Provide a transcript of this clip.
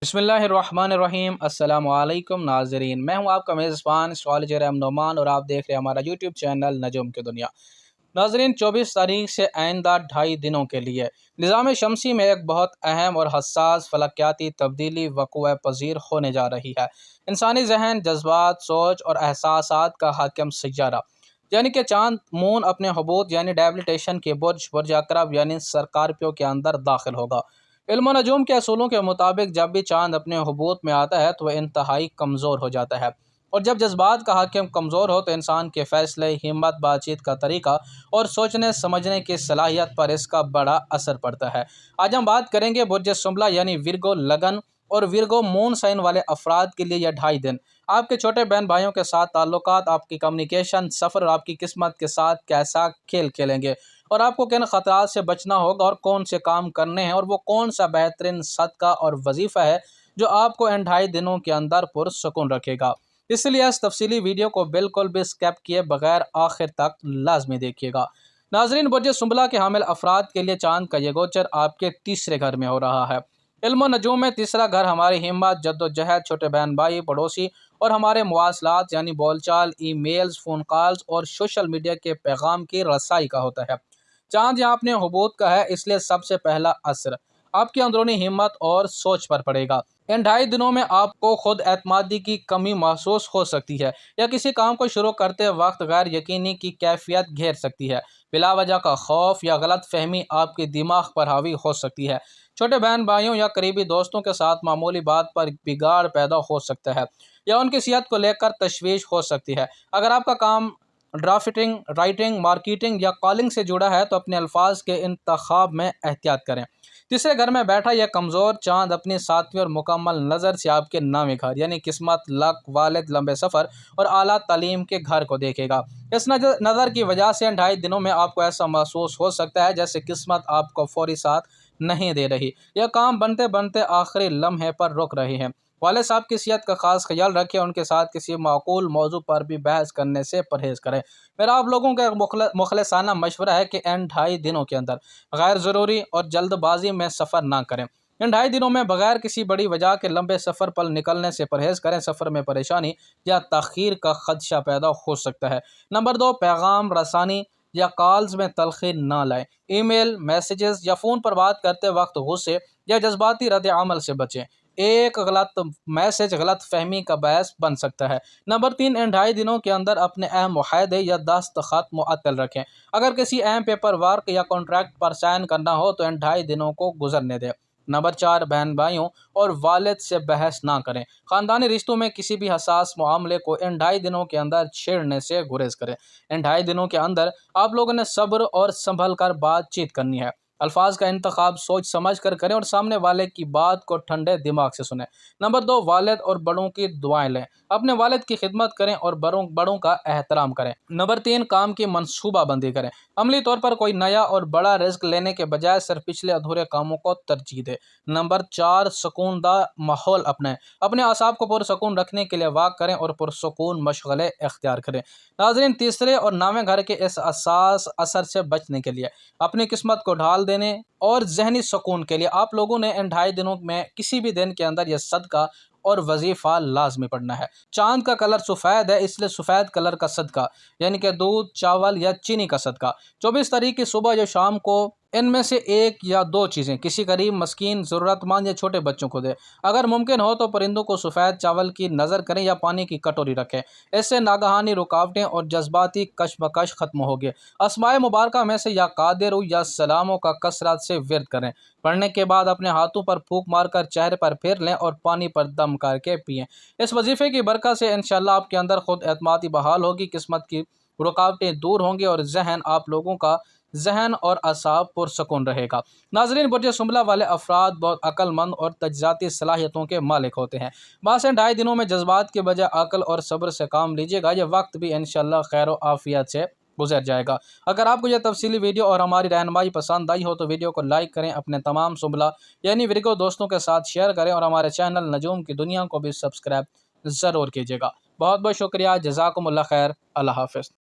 बिस्मिल्लाहिर्रहमानिर्रहीम। अस्सलाम वालेकुम नाजरीन, मैं हूं आपका मेज़बान एस्ट्रोलॉजर नोमान और आप देख रहे हैं हमारा यूट्यूब चैनल नजूम की दुनिया। नाजरीन, 24 तारीख से आइंदा 2.5 दिनों के लिए निज़ाम शमसी में एक बहुत अहम और हसास फलकियाती तब्दीली वक़ूअ पज़ीर होने जा रही है। इंसानी जहन, जज्बात, सोच और एहसासात का हाकिम सैयारा यानी कि चाँद मून अपने हबूत यानी डेबिलिटेशन के बुर्ज अकरब यानी स्कॉर्पियो के अंदर दाखिल होगा। इल्म नजूम के असूलों के मुताबिक जब भी चाँद अपने हबूत में आता है तो वह इंतहाई कमज़ोर हो जाता है, और जब जज्बात का हाकिम कमज़ोर हो तो इंसान के फ़ैसले, हिम्मत, बातचीत का तरीका और सोचने समझने की सलाहियत पर इसका बड़ा असर पड़ता है। आज हम बात करेंगे बुर्ज सुंबला यानी विरगो लगन और विरगो मून साइन वाले अफराद के लिए यह 2.5 दिन आपके छोटे बहन भाइयों के साथ ताल्लुकात, आपकी कम्युनिकेशन, सफ़र और आपकी किस्मत के साथ कैसा खेल खेलेंगे, और आपको किन खतरात से बचना होगा और कौन से काम करने हैं, और वो कौन सा बेहतरीन सदका और वजीफ़ा है जो आपको इन 2.5 दिनों के अंदर पुरसुकून रखेगा। इसलिए इस तफसीली वीडियो को बिल्कुल भी स्किप किए बगैर आखिर तक लाजमी देखिएगा। नाजरीन, बुर्ज सुंबला के हामिल अफराद के लिए चांद का ये गोचर आपके तीसरे घर में हो रहा है। इल्म नजूम में तीसरा घर हमारी हिम्मत, जद्दोजहद, छोटे बहन भाई, पड़ोसी और हमारे मवासलात यानी बोलचाल, ई मेल्स, फ़ोन कॉल्स और सोशल मीडिया के पैगाम की रसाई का होता है। चाँद यहाँ अपने हुबूत का है, इसलिए सबसे पहला असर आपकी अंदरूनी हिम्मत और सोच पर पड़ेगा। इन 2.5 दिनों में आपको खुद एतमादी की कमी महसूस हो सकती है, या किसी काम को शुरू करते वक्त गैर यकीनी की कैफियत घेर सकती है। बिला वजह का खौफ या गलत फहमी आपके दिमाग पर हावी हो सकती है। छोटे बहन भाइयों या करीबी दोस्तों के साथ मामूली बात पर बिगाड़ पैदा हो सकता है, या उनकी सेहत को लेकर तशवीश हो सकती है। अगर आपका काम ड्राफ्टिंग, राइटिंग, मार्केटिंग या कॉलिंग से जुड़ा है तो अपने अल्फाज के इंतखाब में एहतियात करें। तीसरे घर में बैठा यह कमज़ोर चांद अपनी सातवीं और मुकम्मल नज़र से आपके नामी घर यानी किस्मत, लक, वालिद, लंबे सफ़र और आला तालीम के घर को देखेगा। इस नज़र की वजह से इन 2.5 दिनों में आपको ऐसा महसूस हो सकता है जैसे किस्मत आपको फौरी साथ नहीं दे रही, यह काम बनते बनते आखिरी लम्हे पर रुक रहे हैं। वाले साहब की सेहत का खास ख्याल रखें, उनके साथ किसी माकूल मौजू पर भी बहस करने से परहेज़ करें। मेरा आप लोगों का एक मुखलसाना मशवरा है कि इन 2.5 दिनों के अंदर गैर ज़रूरी और जल्दबाजी में सफ़र ना करें। इन 2.5 दिनों में बगैर किसी बड़ी वजह के लंबे सफ़र पर निकलने से परहेज़ करें। सफ़र में परेशानी या तख़ीर का खदशा पैदा हो सकता है। नंबर 2, पैगाम रसानी या कॉल्स में तलख़ी ना लाएं। ईमेल, मैसेजेस या फ़ोन पर बात करते वक्त गुस्से या जज्बाती रद्द अमल से बचें। एक गलत मैसेज गलत फहमी का बायस बन सकता है। नंबर 3, इन 2.5 दिनों के अंदर अपने अहम मुआहदे या दस्तखत मुअत्तल रखें। अगर किसी अहम पेपर वर्क या कॉन्ट्रैक्ट पर साइन करना हो तो इन 2.5 दिनों को गुजरने दें। नंबर 4, बहन भाइयों और वालिद से बहस ना करें। ख़ानदानी रिश्तों में किसी भी हसास मामले को इन 2.5 दिनों के अंदर छेड़ने से गुरेज करें। इन 2.5 दिनों के अंदर आप लोगों ने सब्र और संभल कर बातचीत करनी है। अल्फाज का इंतखाब सोच समझ कर करें और सामने वाले की बात को ठंडे दिमाग से सुनें। नंबर 2, वालिद और बड़ों की दुआएं लें। अपने वालिद की खिदमत करें और बड़ों का एहतराम करें। नंबर 3, काम की मनसूबाबंदी करें। अमली तौर पर कोई नया और बड़ा रिस्क लेने के बजाय सिर्फ पिछले अधूरे कामों को तरजीह दें। नंबर 4, सुकूनदा माहौल अपनाएं। अपने आसाब को पुरसकून रखने के लिए वाक करें और पुरसकून मशगले इख्तियार करें। नाज़रीन, तीसरे और नावें घर के इस असास असर से बचने के लिए अपनी किस्मत को ढाल देने और जहनी सुकून के लिए आप लोगों ने इन 2.5 दिनों में किसी भी दिन के अंदर यह सदका और वजीफ़ा लाजमी पढ़ना है। चांद का कलर सफ़ेद है, इसलिए सफ़ेद कलर का सदका यानी कि दूध, चावल या चीनी का सदका 24 तारीख की सुबह या शाम को इनमें से एक या दो चीज़ें किसी गरीब, मस्कीन, ज़रूरतमंद या छोटे बच्चों को दें। अगर मुमकिन हो तो परिंदों को सफ़ेद चावल की नज़र करें या पानी की कटोरी रखें। इससे नागहानी रुकावटें और जज्बाती कशमकश ख़त्म होगी। अस्माए मुबारका में से या कादिर या सलामों का कसरत से विर्द करें। पढ़ने के बाद अपने हाथों पर फूंक मारकर चेहरे पर फेर लें और पानी पर दम करके पिएं। इस वजीफ़े की बरकत से इंशाअल्लाह आपके अंदर खुद एतमादी बहाल होगी, किस्मत की रुकावटें दूर होंगी और आप लोगों का जहन और असाब पुरसकून रहेगा। नाजरीन, बुर्ज सुंबला वाले अफराद बहुत अक्लमंद और तजज़ाती सलाहियतों के मालिक होते हैं। बस इन 2.5 दिनों में जज्बात के बजाय अक्ल और सब्र से काम लीजिएगा। यह वक्त भी इंशाअल्लाह खैर व आफियत से गुजर जाएगा। अगर आपको यह तफसीली वीडियो और हमारी रहनुमाई पसंद आई हो तो वीडियो को लाइक करें, अपने तमाम सुंबला यानी विरगो दोस्तों के साथ शेयर करें और हमारे चैनल नजूम की दुनिया को भी सब्सक्राइब ज़रूर कीजिएगा। बहुत बहुत शुक्रिया। जज़ाकुमुल्लाह खैर। अल्लाह हाफ़िज़।